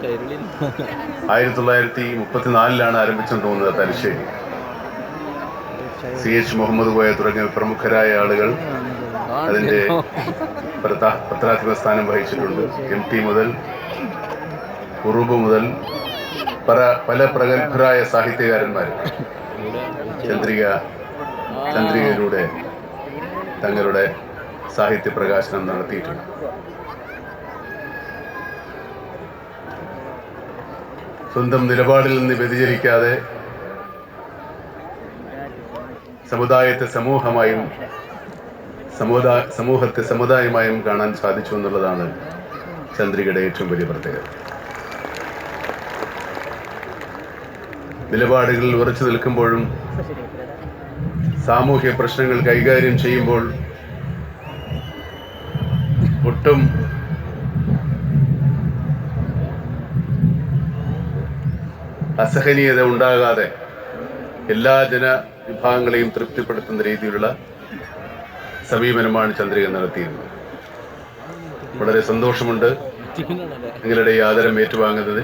1934 ആരംഭിച്ചെന്ന് തോന്നുന്നത് തലശ്ശേരി. CH മുഹമ്മദ് കോയ തുടങ്ങിയ പ്രമുഖരായ ആളുകൾ അതിൻ്റെ പത്രാധിപ സ്ഥാനം വഹിച്ചിട്ടുണ്ട്. MT മുതൽ ഉറുബ് മുതൽ പല പ്രഗത്ഭരായ സാഹിത്യകാരന്മാർ ചന്ദ്രികയിലൂടെ തങ്ങളുടെ സാഹിത്യ പ്രകാശനം നടത്തിയിട്ടുണ്ട്. സ്വന്തം നിലപാടിൽ നിന്ന് വ്യതിചലിക്കാതെ സമുദായത്തെ സമൂഹമായും സമൂഹത്തെ സമുദായമായും കാണാൻ സാധിച്ചു എന്നുള്ളതാണ് ചന്ദ്രികയുടെ ഏറ്റവും വലിയ പ്രത്യേകത. നിലപാടുകളിൽ ഉറച്ചു നിൽക്കുമ്പോഴും സാമൂഹ്യ പ്രശ്നങ്ങൾ കൈകാര്യം ചെയ്യുമ്പോൾ ഒട്ടും അസഹനീയത ഉണ്ടാകാതെ എല്ലാ ജനവിഭാഗങ്ങളെയും തൃപ്തിപ്പെടുത്തുന്ന രീതിയിലുള്ള സമീപനമാണ് ചന്ദ്രിക നടത്തിയിരുന്നത്. വളരെ സന്തോഷമുണ്ട് നിങ്ങളുടെ ഈ ആദരം ഏറ്റുവാങ്ങുന്നതിൽ.